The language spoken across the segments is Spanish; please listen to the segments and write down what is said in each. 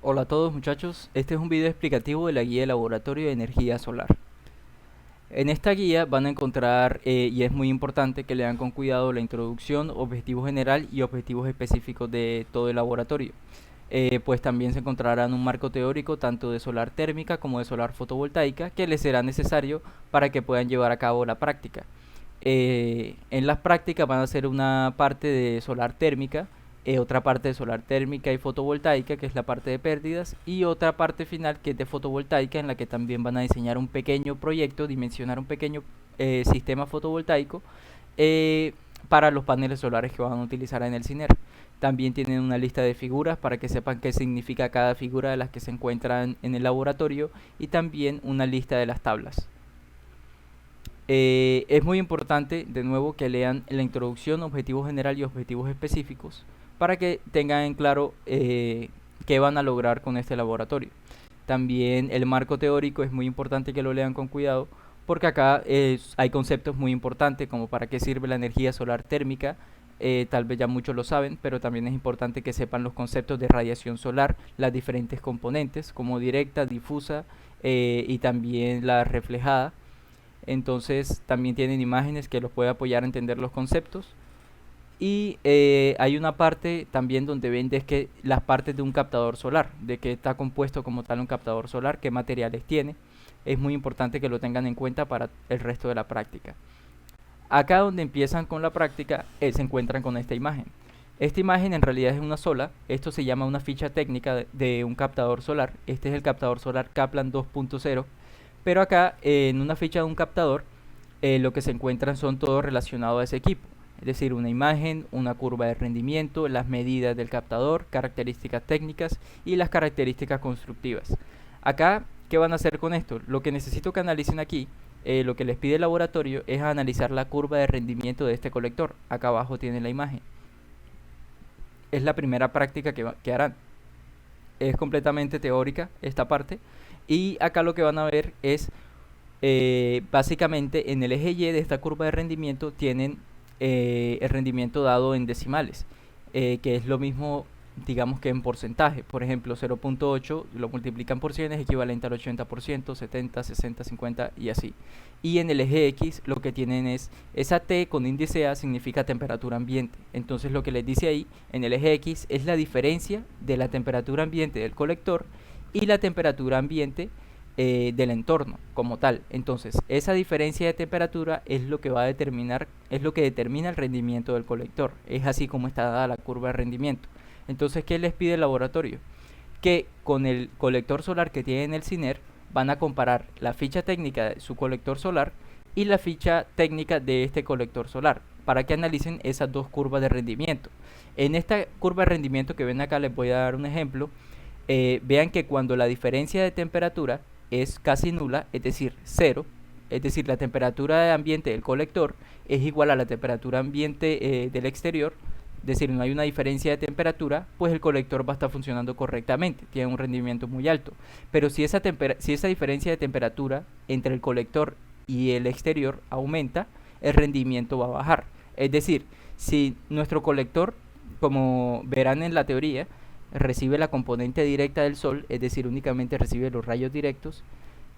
Hola a todos muchachos, este es un video explicativo de la guía de laboratorio de energía solar. En esta guía van a encontrar, y es muy importante que lean con cuidado la introducción, objetivo general y objetivos específicos de todo el laboratorio. Pues también se encontrarán un marco teórico tanto de solar térmica como de solar fotovoltaica que les será necesario para que puedan llevar a cabo la práctica. En las prácticas van a ser una parte de solar térmica, otra parte de solar térmica y fotovoltaica, que es la parte de pérdidas, y otra parte final que es de fotovoltaica, en la que también van a diseñar un pequeño proyecto, dimensionar un pequeño sistema fotovoltaico eh, para los paneles solares que van a utilizar en el CINER. También tienen una lista de figuras para que sepan qué significa cada figura de las que se encuentran en el laboratorio y también una lista de las tablas. Es muy importante, de nuevo, que lean la introducción, objetivo general y objetivos específicos para que tengan en claro qué van a lograr con este laboratorio. También el marco teórico es muy importante que lo lean con cuidado porque acá hay conceptos muy importantes como para qué sirve la energía solar térmica. Tal vez ya muchos lo saben, pero también es importante que sepan los conceptos de radiación solar, las diferentes componentes como directa, difusa y también la reflejada. Entonces también tienen imágenes que los puede apoyar a entender los conceptos. Y hay una parte también donde ven es que las partes de un captador solar, de qué está compuesto como tal un captador solar, qué materiales tiene. Es muy importante que lo tengan en cuenta para el resto de la práctica. Acá donde empiezan con la práctica, se encuentran con esta imagen. Esta imagen en realidad es una sola, esto se llama una ficha técnica de un captador solar. Este es el captador solar Kaplan 2.0. Pero acá en una ficha de un captador lo que se encuentran son todo relacionado a ese equipo. Es decir, una imagen, una curva de rendimiento, las medidas del captador, características técnicas y las características constructivas. Acá, ¿qué van a hacer con esto? Lo que necesito que analicen aquí, lo que les pide el laboratorio es analizar la curva de rendimiento de este colector. Acá abajo tienen la imagen. Es la primera práctica que harán. Es completamente teórica esta parte. Y acá lo que van a ver es básicamente en el eje Y de esta curva de rendimiento tienen el rendimiento dado en decimales, que es lo mismo, digamos, que en porcentaje. Por ejemplo, 0.8 lo multiplican por 100 es equivalente al 80%, 70, 60, 50 y así. Y en el eje X lo que tienen es, esa T con índice A significa temperatura ambiente. Entonces lo que les dice ahí en el eje X es la diferencia de la temperatura ambiente del colector y la temperatura ambiente del entorno como tal. Entonces, esa diferencia de temperatura es lo que va a determinar, es lo que determina el rendimiento del colector. Es así como está dada la curva de rendimiento. Entonces, ¿qué les pide el laboratorio? Que con el colector solar que tiene en el CINER van a comparar la ficha técnica de su colector solar y la ficha técnica de este colector solar para que analicen esas dos curvas de rendimiento. En esta curva de rendimiento que ven acá les voy a dar un ejemplo. Vean que cuando la diferencia de temperatura es casi nula, es decir, cero, es decir, la temperatura de ambiente del colector es igual a la temperatura ambiente del exterior, es decir, no hay una diferencia de temperatura, pues el colector va a estar funcionando correctamente, tiene un rendimiento muy alto. Pero si esa diferencia de temperatura entre el colector y el exterior aumenta, el rendimiento va a bajar. Es decir, si nuestro colector, como verán en la teoría, recibe la componente directa del sol, es decir, únicamente recibe los rayos directos,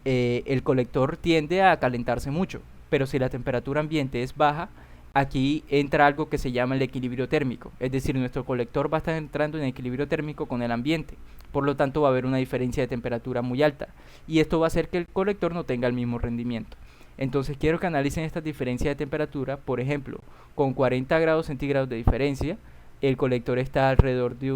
el colector tiende a calentarse mucho. Pero si la temperatura ambiente es baja, aquí entra algo que se llama el equilibrio térmico. Es decir, nuestro colector va a estar entrando en equilibrio térmico con el ambiente. Por lo tanto, va a haber una diferencia de temperatura muy alta. Y esto va a hacer que el colector no tenga el mismo rendimiento. Entonces quiero que analicen esta diferencia de temperatura. Por ejemplo, con 40 grados centígrados de diferencia, el colector está alrededor de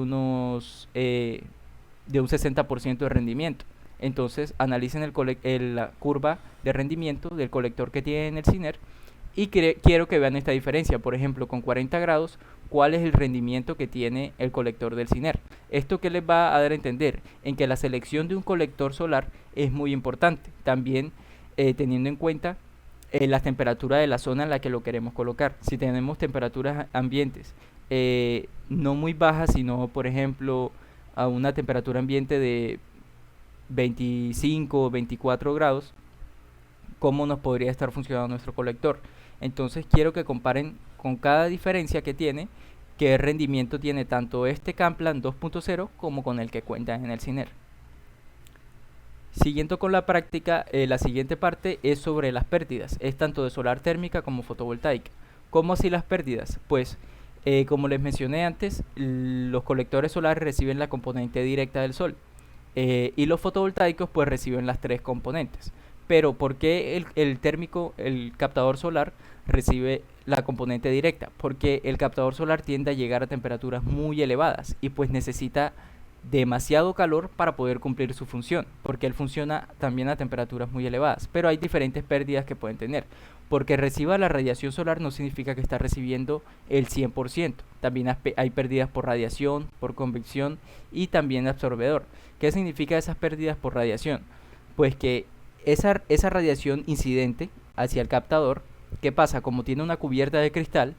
de un 60% de rendimiento. Entonces analicen la curva de rendimiento del colector que tiene en el CINER y quiero que vean esta diferencia. Por ejemplo, con 40 grados, ¿cuál es el rendimiento que tiene el colector del CINER? ¿Esto qué les va a dar a entender? En que la selección de un colector solar es muy importante. También teniendo en cuenta la temperatura de la zona en la que lo queremos colocar. Si tenemos temperaturas ambientes no muy bajas, sino por ejemplo a una temperatura ambiente de 25 o 24 grados, ¿cómo nos podría estar funcionando nuestro colector? Entonces quiero que comparen con cada diferencia que tiene qué rendimiento tiene tanto este Kaplan 2.0 como con el que cuenta en el CINER. Siguiendo con la práctica, la siguiente parte es sobre las pérdidas, es tanto de solar térmica como fotovoltaica. ¿Cómo así las pérdidas? Pues, como les mencioné antes, los colectores solares reciben la componente directa del sol, y los fotovoltaicos pues reciben las tres componentes. Pero ¿por qué el térmico, el captador solar, recibe la componente directa? Porque el captador solar tiende a llegar a temperaturas muy elevadas y pues necesita demasiado calor para poder cumplir su función, porque él funciona también a temperaturas muy elevadas. Pero hay diferentes pérdidas que pueden tener. Porque reciba la radiación solar no significa que está recibiendo el 100%. También hay pérdidas por radiación, por convección y también absorbedor. ¿Qué significa esas pérdidas por radiación? Pues que esa radiación incidente hacia el captador, ¿qué pasa? Como tiene una cubierta de cristal,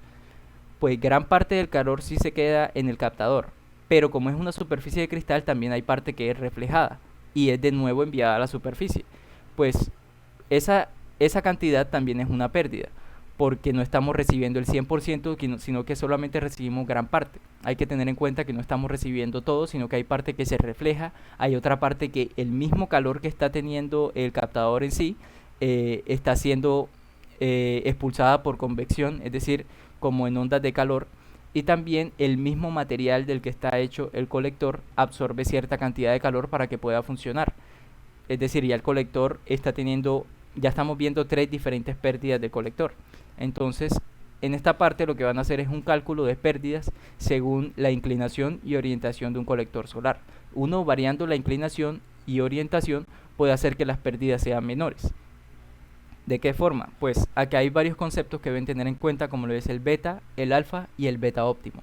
pues gran parte del calor sí se queda en el captador, pero como es una superficie de cristal también hay parte que es reflejada y es de nuevo enviada a la superficie. Pues esa cantidad también es una pérdida, porque no estamos recibiendo el 100%, sino que solamente recibimos gran parte. Hay que tener en cuenta que no estamos recibiendo todo, sino que hay parte que se refleja, hay otra parte que el mismo calor que está teniendo el captador en sí está siendo expulsada por convección, es decir, como en ondas de calor, y también el mismo material del que está hecho el colector absorbe cierta cantidad de calor para que pueda funcionar. Es decir, ya el colector está teniendo, ya estamos viendo tres diferentes pérdidas de colector. Entonces, en esta parte lo que van a hacer es un cálculo de pérdidas según la inclinación y orientación de un colector solar. Uno, variando la inclinación y orientación, puede hacer que las pérdidas sean menores. ¿De qué forma? Pues acá hay varios conceptos que deben tener en cuenta, como lo es el beta, el alfa y el beta óptimo.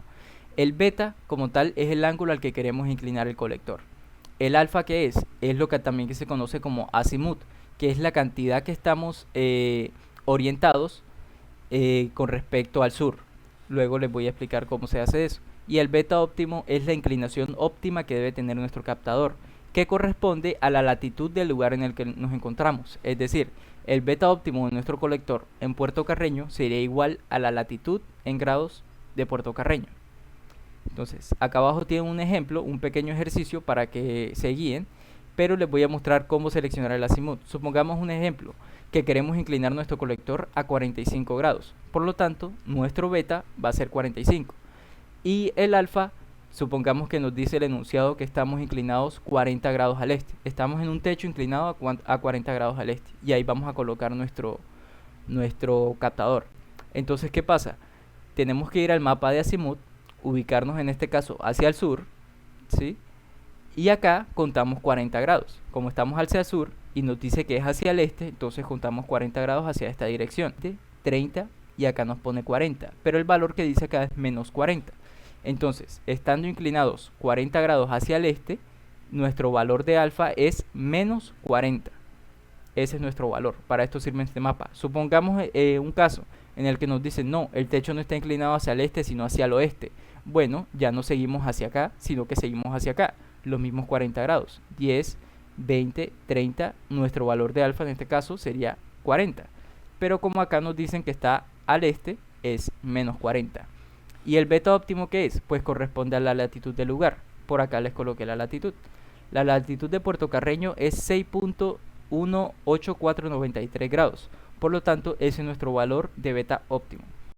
El beta, como tal, es el ángulo al que queremos inclinar el colector. El alfa, ¿qué es? Es lo que también se conoce como azimut, que es la cantidad que estamos orientados con respecto al sur. Luego les voy a explicar cómo se hace eso. Y el beta óptimo es la inclinación óptima que debe tener nuestro captador, que corresponde a la latitud del lugar en el que nos encontramos. Es decir, el beta óptimo de nuestro colector en Puerto Carreño sería igual a la latitud en grados de Puerto Carreño. Entonces, acá abajo tienen un ejemplo, un pequeño ejercicio para que se guíen, pero les voy a mostrar cómo seleccionar el azimut. Supongamos un ejemplo, que queremos inclinar nuestro colector a 45 grados. Por lo tanto, nuestro beta va a ser 45. Y el alfa, supongamos que nos dice el enunciado que estamos inclinados 40 grados al este. Estamos en un techo inclinado a 40 grados al este. Y ahí vamos a colocar nuestro captador. Entonces, ¿qué pasa? Tenemos que ir al mapa de azimut, ubicarnos en este caso hacia el sur, ¿sí? Y acá contamos 40 grados. Como estamos hacia el sur y nos dice que es hacia el este, entonces contamos 40 grados hacia esta dirección. 30 y acá nos pone 40. Pero el valor que dice acá es menos 40. Entonces, estando inclinados 40 grados hacia el este, nuestro valor de alfa es menos 40. Ese es nuestro valor. Para esto sirve este mapa. Supongamos un caso en el que nos dicen, no, el techo no está inclinado hacia el este, sino hacia el oeste. Bueno, ya no seguimos hacia acá, sino que seguimos hacia acá. Los mismos 40 grados. 10, 20, 30. Nuestro valor de alfa en este caso sería 40. Pero como acá nos dicen que está al este, es menos 40. ¿Y el beta óptimo qué es? Pues corresponde a la latitud del lugar. Por acá les coloqué la latitud. La latitud de Puerto Carreño es 6.18493 grados. Por lo tanto, ese es nuestro valor de beta óptimo.